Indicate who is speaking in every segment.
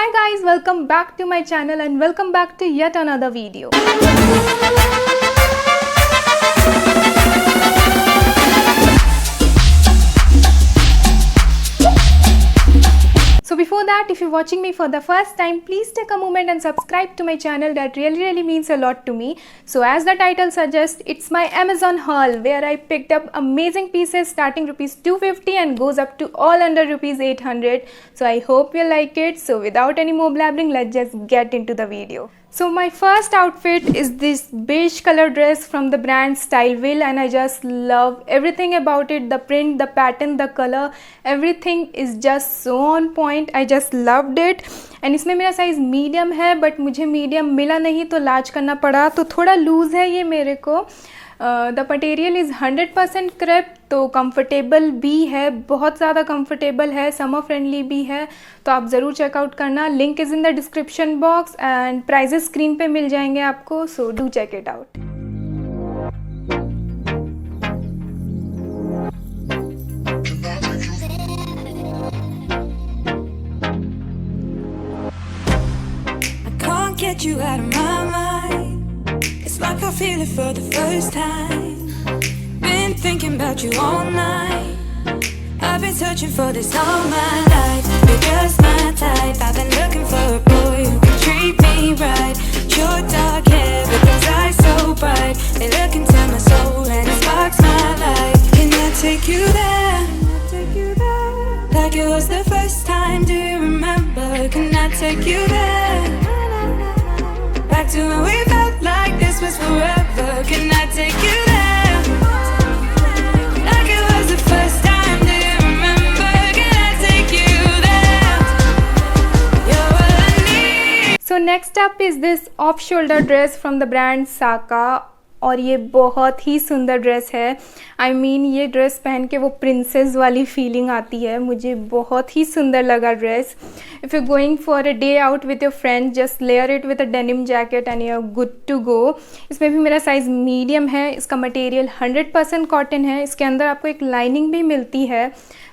Speaker 1: Hi guys, welcome back to my channel and welcome back to yet another video. So before that, if you're watching me for the first time, please take a moment and subscribe to my channel. That really means a lot to me. So as the title suggests, it's my Amazon haul where I picked up amazing pieces starting rupees 250 and goes up to all under rupees 800. So I hope you like it. So without any more blabbering, let's just get into the video. So my first outfit is this beige color dress from the brand Styleville, and I just love everything about it. The print, the pattern, the color, everything is just so on point. I just loved it. And इसमें मेरा size medium है, but मुझे medium मिला नहीं तो large करना पड़ा, तो थोड़ा लूज़ है ये मेरे को. द मटेरियल इज़ 100% क्रेप, तो कंफर्टेबल भी है, बहुत ज़्यादा कंफर्टेबल है, समर फ्रेंडली भी है, तो आप ज़रूर चेकआउट करना. Link is in the description box and prizes screen पे मिल जाएंगे आपको, so do check it out.
Speaker 2: Get you out of my mind. It's like I feel it for the first time. Been thinking about you all night. I've been searching for this all my life. You're just my type. I've been looking for a boy who can treat me right. Your dark hair with those eyes so bright, they look into my soul and it sparks my life. Can I take you there? Like it was the first time. Do you remember? Can I take you there? Back to when we felt like this was forever. Can I take you there? Like it was the first time. Do you remember? Can I take you there? You're all I need.
Speaker 1: So next up is this off-shoulder dress from the brand Saka. और ये बहुत ही सुंदर dress है. I mean ये dress पहन के वो प्रिंसेस वाली फीलिंग आती है. मुझे बहुत ही सुंदर लगा dress. If you going for a day out with your friend, just layer it with a denim jacket and you are good to go. इसमें भी मेरा साइज़ मीडियम है. इसका मटेरियल 100% कॉटन है. इसके अंदर आपको एक लाइनिंग भी मिलती है,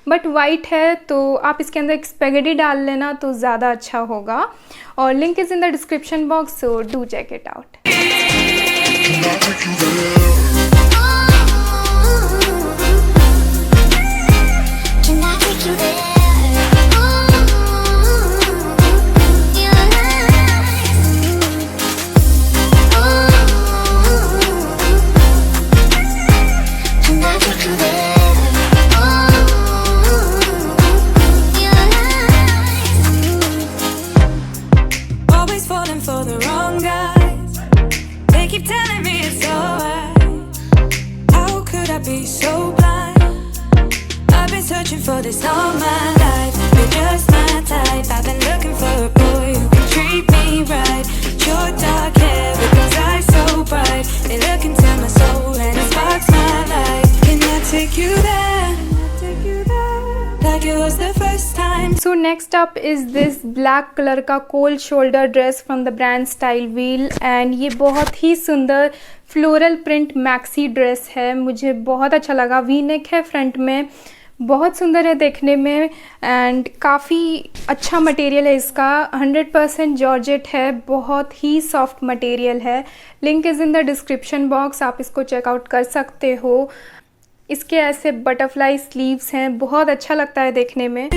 Speaker 1: बट वाइट है, तो आप इसके अंदर एक स्पेगेटी डाल लेना तो ज़्यादा अच्छा होगा. और link is in the description box, so do check it out.
Speaker 2: Always falling for the wrong guys. They keep telling me it's alright. How could I be so blind? I've been searching for this all my life. You're just my type. I've been looking for a boy who can treat me right. Your dark hair with those eyes so bright, they look into my soul and it sparks my life. Can I take you there? Like it was the first time.
Speaker 1: So next up is this black colour का cold shoulder dress from the brand Styleville, and ये बहुत ही सुंदर floral print maxi dress है. मुझे बहुत अच्छा लगा. वी नेक है फ्रंट में, बहुत सुंदर है देखने में एंड काफ़ी अच्छा मटेरियल है इसका. 100% जॉर्जेट है, बहुत ही सॉफ्ट मटेरियल है. Link is in the description box, आप इसको चेकआउट कर सकते हो. इसके ऐसे बटरफ्लाई स्लीव्स हैं, बहुत अच्छा लगता है देखने में.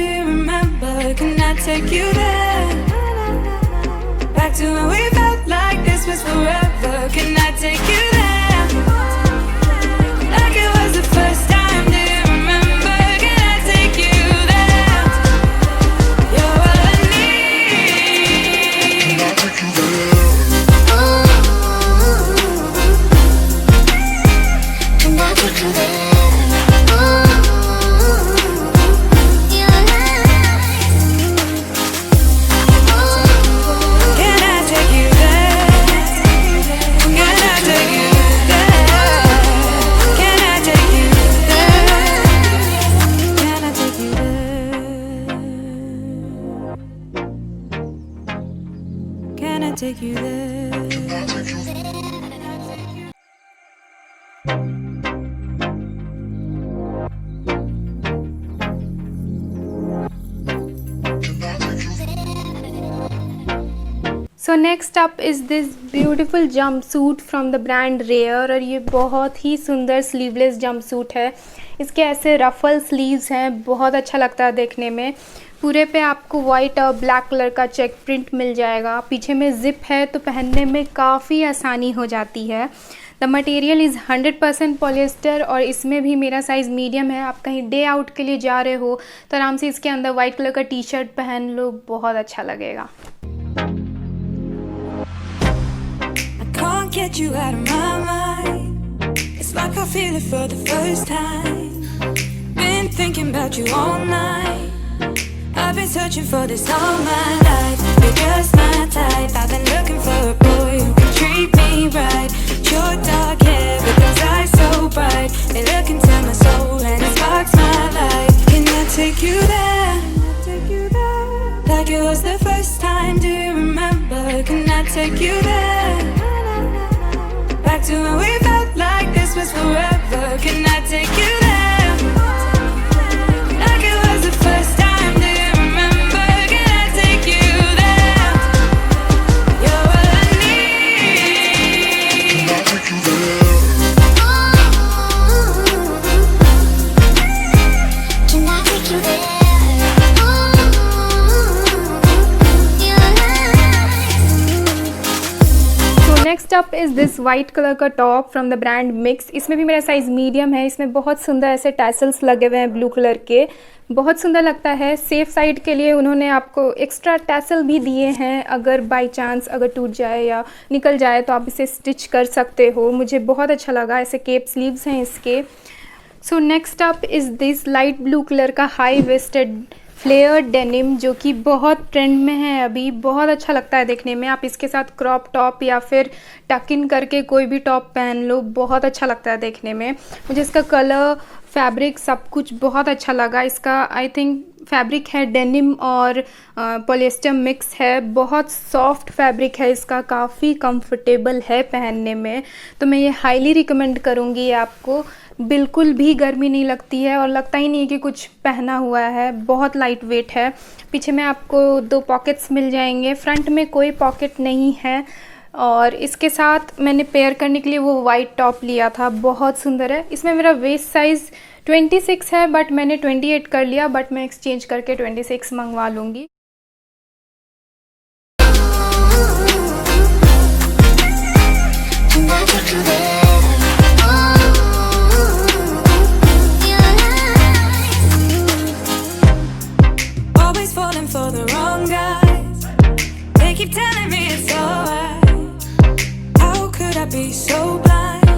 Speaker 2: Take you there.
Speaker 1: So next up is this beautiful jumpsuit from the brand Rare, और ये बहुत ही सुंदर स्लीवलेस जंप सूट है। इसके ऐसे रफल स्लीव्स हैं, बहुत अच्छा लगता है देखने में। पूरे पे आपको वाइट और ब्लैक कलर का चेक प्रिंट मिल जाएगा। पीछे में जिप है तो पहनने में काफ़ी आसानी हो जाती है। द मटेरियल इज़ 100% पॉलिएस्टर, और इसमें भी मेरा साइज़ मीडियम है। आप कहीं डे आउट के लिए जा रहे हो तो आराम से इसके अंदर वाइट कलर का टी शर्ट पहन लो, बहुत अच्छा लगेगा।
Speaker 2: Can't get you out of my mind. It's like I feel it for the first time. Been thinking about you all night. I've been searching for this all my life. You're just my type. I've been looking for a boy who can treat me right. Short dark hair with those eyes so bright. They look into my soul and it sparks my life. Can I take you there? Like it was the first time. Do you remember? Can I take you there? Back to when we felt like this was forever. Can I take you there? Like it was the first time. Do you remember? Can I take you there? You're what I need. Can I take you there? Can I take you there?
Speaker 1: Next up is this white colour का top from the brand Mix. इसमें भी मेरा size medium है। इसमें बहुत सुंदर ऐसे tassels लगे हुए हैं ब्लू कलर के, बहुत सुंदर लगता है। सेफ साइड के लिए उन्होंने आपको एक्स्ट्रा टैसल भी दिए हैं, अगर बाय चांस अगर टूट जाए या निकल जाए तो आप इसे स्टिच कर सकते हो। मुझे बहुत अच्छा लगा। ऐसे केप स्लीव्स हैं इसके। सो next up is this light blue colour का हाई वेस्टेड फ्लेयर डेनिम, जो कि बहुत ट्रेंड में है अभी, बहुत अच्छा लगता है देखने में। आप इसके साथ क्रॉप टॉप या फिर टक इन करके कोई भी टॉप पहन लो, बहुत अच्छा लगता है देखने में। मुझे इसका कलर, फैब्रिक सब कुछ बहुत अच्छा लगा। इसका आई थिंक फैब्रिक है डेनिम और पॉलिएस्टर मिक्स है। बहुत सॉफ्ट फैब्रिक है इसका, काफ़ी कंफर्टेबल है पहनने में, तो मैं ये हाईली रिकमेंड करूँगी आपको। बिल्कुल भी गर्मी नहीं लगती है और लगता ही नहीं है कि कुछ पहना हुआ है। बहुत लाइट वेट है। पीछे में आपको 2 पॉकेट्स मिल जाएंगे, फ्रंट में कोई पॉकेट नहीं है। और इसके साथ मैंने पेयर करने के लिए वो वाइट टॉप लिया था, बहुत सुंदर है। इसमें मेरा वेस्ट साइज़ 26 है, बट मैंने 28 कर लिया, बट मैं एक्सचेंज करके 26 मंगवा लूँगी।
Speaker 2: Falling for the wrong guys. They keep telling me it's alright. How could I be so blind?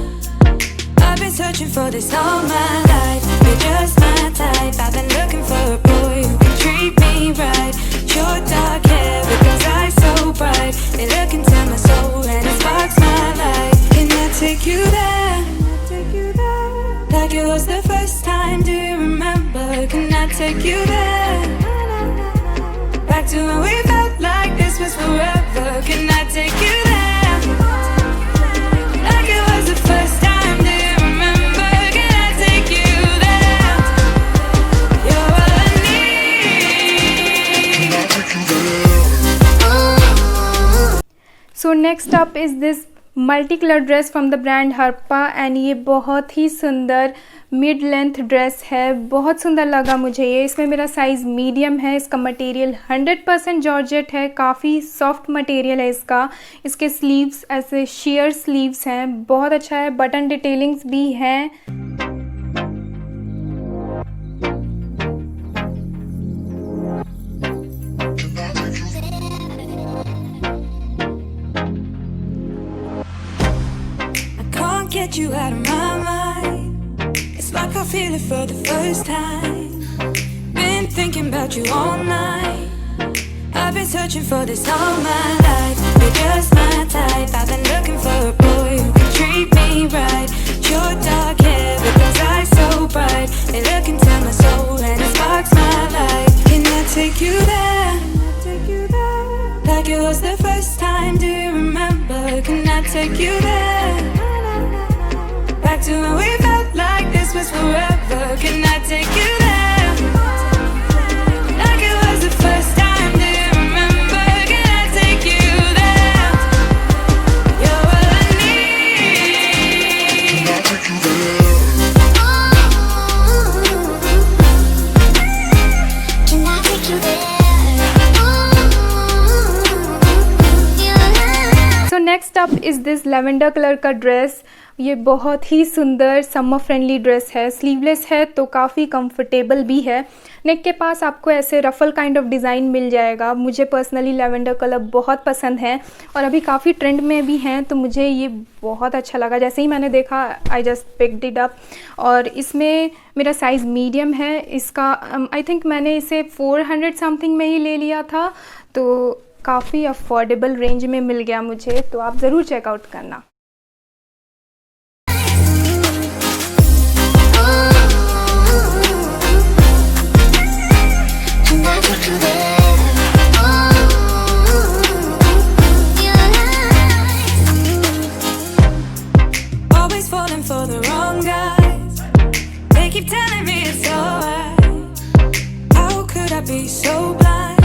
Speaker 2: I've been searching for this all my life. You're just my type. I've been looking for a boy who can treat me right. Short dark hair with those eyes so bright. They look into my soul and it sparks my life. Can I take you there? Like it was the first time. Do you remember? Can I take you there? Back to when we felt like this was forever. Can I take you there? Like it was the first time. Do you remember? Can I take you there? You're what I need. Can I take you there?
Speaker 1: So next up is this multi colour dress from the brand Harpa, and ये बहुत ही सुंदर mid length dress है। बहुत सुंदर लगा मुझे ये। इसमें मेरा साइज़ मीडियम है। इसका मटेरियल 100% जॉर्जेट है, काफ़ी सॉफ्ट मटेरियल है इसका। इसके स्लीव्स ऐसे शेयर स्लीव्स हैं, बहुत अच्छा है। बटन डिटेलिंग्स भी हैं।
Speaker 2: Get you out of my mind. It's like I feel it for the first time. Been thinking about you all night. I've been searching for this all my life. You're just my type. I've been looking for a boy who can treat me right. Short dark hair with those eyes so bright. They look into my soul and it sparks my life. Can I take you there? Like it was the first time. Do you remember? Can I take you there? Back to when we felt like this was forever. Can I take you there? Like it was the first time. Do you remember? Can I take you there?
Speaker 1: Next up is this lavender colour का dress. ये बहुत ही सुंदर summer friendly dress है, sleeveless है तो काफ़ी comfortable भी है। नेक के पास आपको ऐसे रफल काइंड ऑफ डिज़ाइन मिल जाएगा। मुझे पर्सनली लेवेंडर कलर बहुत पसंद है और अभी काफ़ी ट्रेंड में भी हैं, तो मुझे ये बहुत अच्छा लगा। जैसे ही मैंने देखा I just picked it up, और इसमें मेरा साइज़ मीडियम है। इसका आई थिंक मैंने इसे 400 समथिंग में ही ले लिया था, तो काफ़ी अफोर्डेबल रेंज में मिल गया मुझे, तो आप ज़रूर चेकआउट करना।
Speaker 2: Always falling for the wrong guys. They keep telling me it's alright. How could I be so blind?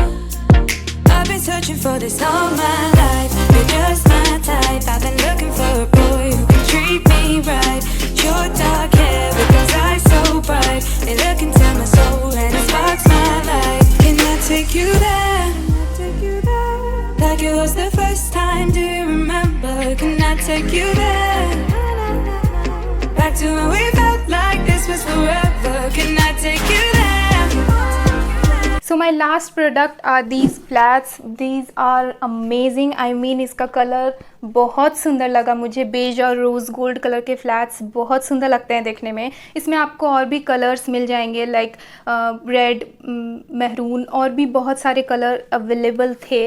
Speaker 2: I've been searching for this all my life. You're just my type. I've been looking for a boy who can treat me right. Your dark hair with those eyes so bright. They look into my soul and it sparks my life. Can I take you there? Like it was the first time, do you remember? Can I take you there? Back to when we felt like this was forever. Can I take you there?
Speaker 1: So my last product are these flats. These are amazing. I mean इसका colour बहुत सुंदर लगा मुझे। Beige और rose gold colour के flats बहुत सुंदर लगते हैं देखने में। इसमें आपको और भी कलर्स मिल जाएंगे, लाइक रेड, महरून, और भी बहुत सारे कलर अवेलेबल थे,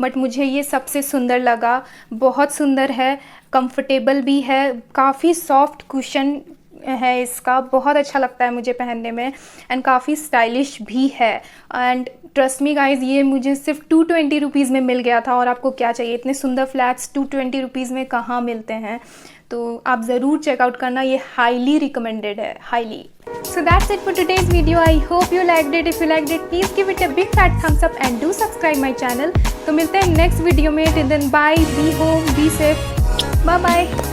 Speaker 1: बट मुझे ये सबसे सुंदर लगा। बहुत सुंदर है, कंफर्टेबल भी है, काफ़ी सॉफ्ट कुशन है इसका, बहुत अच्छा लगता है मुझे पहनने में, एंड काफ़ी स्टाइलिश भी है। एंड ट्रस्ट मी गाइज, ये मुझे सिर्फ 220 रुपीज़ में मिल गया था, और आपको क्या चाहिए, इतने सुंदर फ्लैट्स 220 रुपीज़ में कहाँ मिलते हैं। तो आप ज़रूर चेकआउट करना, ये हाईली रिकमेंडेड है, highly. So that's it for today's video. I hope you liked it. If you liked it, please give it a big fat thumbs up and do subscribe my channel. तो मिलते हैं next video में। Till then, bye, be home, be safe, bye bye.